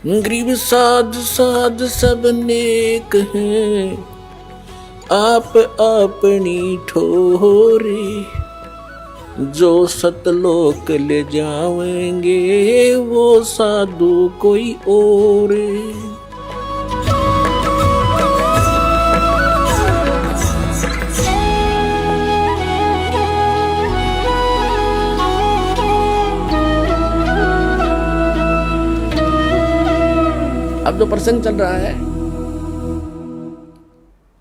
गरीब साध साध सब नेक हैं, आप अपनी ठोरे, जो सतलोक ले जाएंगे वो साधु कोई और। अब जो प्रसंग चल रहा है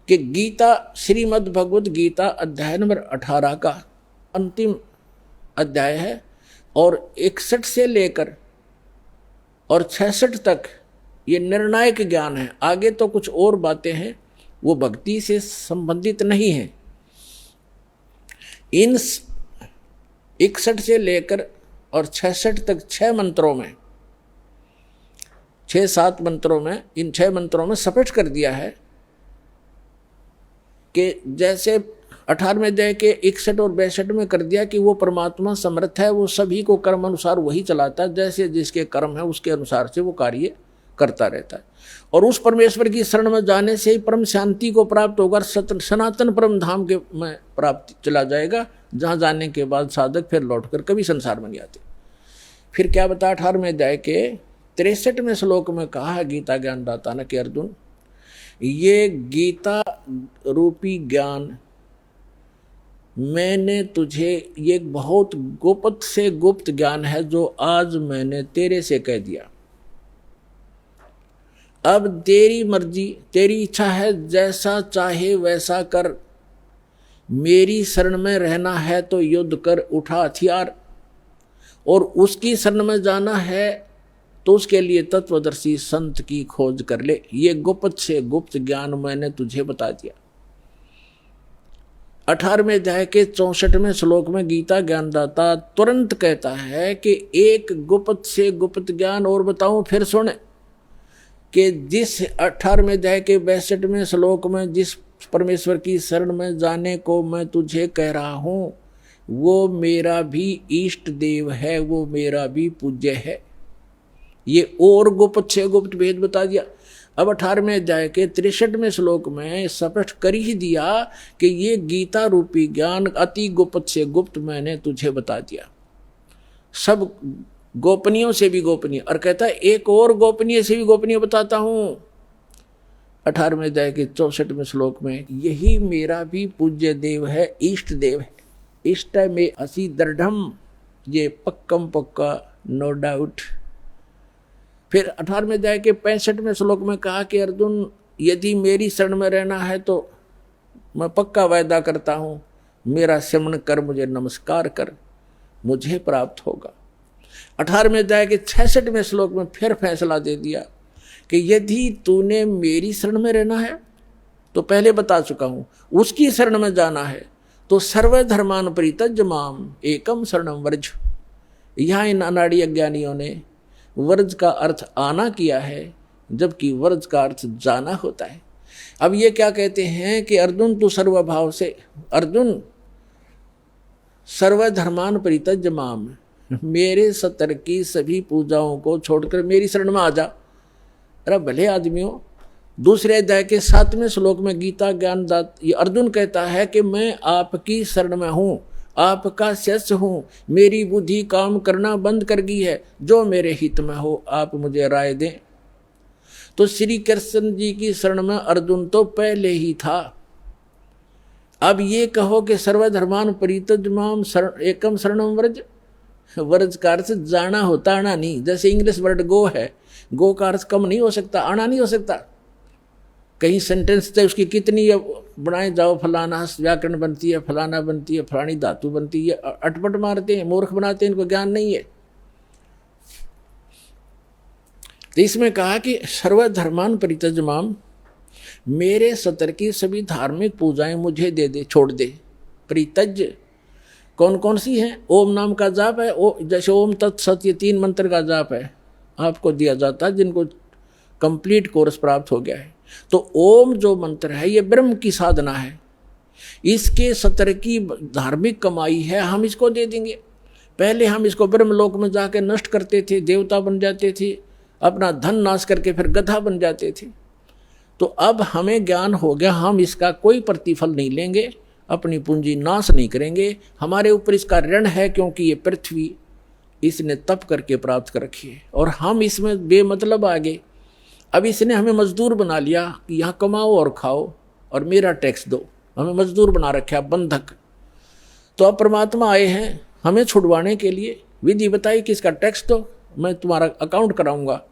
कि गीता, श्रीमद् भगवद गीता अध्याय नंबर 18 का अंतिम अध्याय है और 61 से लेकर और 66 तक ये निर्णायक ज्ञान है। आगे तो कुछ और बातें हैं, वो भक्ति से संबंधित नहीं है। इन 61 से लेकर और 66 तक 6 मंत्रों में, 6-7 मंत्रों में, इन 6 मंत्रों में सपष्ट कर दिया है कि जैसे 18वें अध्याय के 61 और 62 में कर दिया कि वो परमात्मा समर्थ है, वो सभी को कर्म अनुसार वही चलाता है, जैसे जिसके कर्म है उसके अनुसार से वो कार्य करता रहता है। और उस परमेश्वर की शरण में जाने से ही परम शांति को प्राप्त होकर सनातन परम धाम के में प्राप्त चला जाएगा, जहाँ जाने के बाद साधक फिर लौटकर कभी संसार में नहीं आते। फिर क्या बता 18वें अध्याय के 63वें श्लोक में कहा है गीता ज्ञानदाता ने कि अर्जुन, ये गीता रूपी ज्ञान मैंने तुझे, ये बहुत गुप्त से गुप्त ज्ञान है जो आज मैंने तेरे से कह दिया। अब तेरी मर्जी, तेरी इच्छा है, जैसा चाहे वैसा कर। मेरी शरण में रहना है तो युद्ध कर, उठा हथियार, और उसकी शरण में जाना है तो उसके लिए तत्वदर्शी संत की खोज कर ले। ये गुप्त से गुप्त ज्ञान मैंने तुझे बता दिया। 18वें अध्याय के 64वें श्लोक में गीता ज्ञानदाता तुरंत कहता है कि एक गुप्त से गुप्त ज्ञान और बताऊं, फिर सुन कि जिस 18वें अध्याय के 62वें श्लोक में जिस परमेश्वर की शरण में जाने को मैं तुझे कह रहा हूं, वो मेरा भी इष्ट देव है, वो मेरा भी पूज्य है। ये और गुप्त से गुप्त भेद बता दिया। अब 18वें अध्याय के 63वें श्लोक में स्पष्ट कर ही दिया कि ये गीता रूपी ज्ञान अति गुप्त से गुप्त मैंने तुझे बता दिया, सब गोपनीयों से भी गोपनीय। और कहता है एक और गोपनीय से भी गोपनीय बताता हूं। 18वें अध्याय के 64वें श्लोक में, यही मेरा भी पूज्य देव है, इष्ट देव है। इष्ट में असी दृढ़म, ये पक्कम पक्का, नो डाउट। फिर 18वें अध्याय के 65वें श्लोक में कहा कि अर्जुन, यदि मेरी शरण में रहना है तो मैं पक्का वायदा करता हूं, मेरा शमन कर, मुझे नमस्कार कर, मुझे प्राप्त होगा। 18वें अध्याय के 66वें श्लोक में फिर फैसला दे दिया कि यदि तूने मेरी शरण में रहना है तो पहले बता चुका हूं, उसकी शरण में जाना है तो सर्वधर्मान परित्यज्य माम एकम शरणम व्रज। यहाँ इन अनाड़ी अज्ञानियों ने वर्ज का अर्थ आना किया है, जबकि वर्ज का अर्थ जाना होता है। अब ये क्या कहते हैं कि अर्जुन तू सर्वभाव से, अर्जुन सर्वधर्मान परित्यज्य माम, मेरे सतर की सभी पूजाओं को छोड़कर मेरी शरण में आ जा। अरे भले आदमियों, दूसरे अध्याय के 7वें श्लोक में गीता ज्ञानदाता ये अर्जुन कहता है कि मैं आपकी शरण में हूं, आपका शिष्य हूं, मेरी बुद्धि काम करना बंद कर गई है, जो मेरे हित में हो आप मुझे राय दें। तो श्री कृष्ण जी की शरण में अर्जुन तो पहले ही था। अब ये कहो कि सर्वधर्मान परित्यज्य माम एकम शरणम व्रज, व्रज का अर्थ जाना होता, आना नहीं। जैसे इंग्लिश वर्ड गो है, गो का अर्थ कम नहीं हो सकता, आना नहीं हो सकता। कहीं सेंटेंस थे उसकी कितनी बनाए जाओ, फलाना व्याकरण बनती है, फलाना बनती है, फलानी धातु बनती है, अटपट मारते हैं, मूर्ख बनाते हैं, इनको ज्ञान नहीं है। तो इसमें कहा कि सर्वधर्मान परित्यज्य माम, मेरे सतर की सभी धार्मिक पूजाएं मुझे दे दे, छोड़ दे। परित्यज्य कौन कौन सी हैं? ओम नाम का जाप है, जैसे ओम तत्सत, ये 3 मंत्र का जाप है, आपको दिया जाता है जिनको कंप्लीट कोर्स प्राप्त हो गया है। तो ओम जो मंत्र है ये ब्रह्म की साधना है, इसके 70 की धार्मिक कमाई है, हम इसको दे देंगे। पहले हम इसको ब्रह्मलोक में जाकर नष्ट करते थे, देवता बन जाते थे, अपना धन नाश करके फिर गधा बन जाते थे। तो अब हमें ज्ञान हो गया, हम इसका कोई प्रतिफल नहीं लेंगे, अपनी पूंजी नाश नहीं करेंगे। हमारे ऊपर इसका ऋण है, क्योंकि ये पृथ्वी इसने तप करके प्राप्त कर रखी है और हम इसमें बेमतलब आगे। अब इसने हमें मजदूर बना लिया कि यहाँ कमाओ और खाओ और मेरा टैक्स दो, हमें मजदूर बना रखा, बंधक। तो अब परमात्मा आए हैं हमें छुड़वाने के लिए, विधि बताई कि इसका टैक्स दो, मैं तुम्हारा अकाउंट कराऊंगा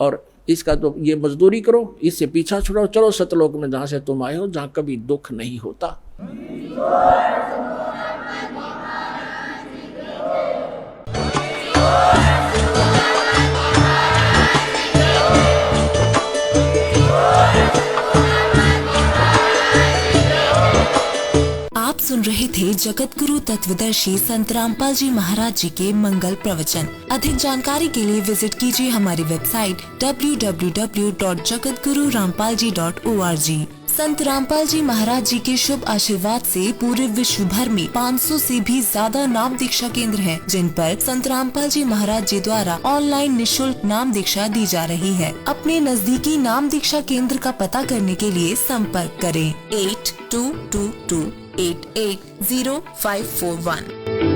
और इसका तो ये मजदूरी करो, इससे पीछा छुड़ाओ, चलो सतलोक में जहाँ से तुम आए हो, जहाँ कभी दुख नहीं होता। आप सुन रहे थे जगत गुरु तत्वदर्शी संत रामपाल जी महाराज जी के मंगल प्रवचन। अधिक जानकारी के लिए विजिट कीजिए हमारी वेबसाइट www.jagatgururampalji.org। संत रामपाल जी महाराज जी के शुभ आशीर्वाद से पूरे विश्व भर में 500 से भी ज्यादा नाम दीक्षा केंद्र हैं, जिन पर संत रामपाल जी महाराज जी द्वारा ऑनलाइन निशुल्क नाम दीक्षा दी जा रही है। अपने नजदीकी नाम दीक्षा केंद्र का पता करने के लिए संपर्क करें 8222880541।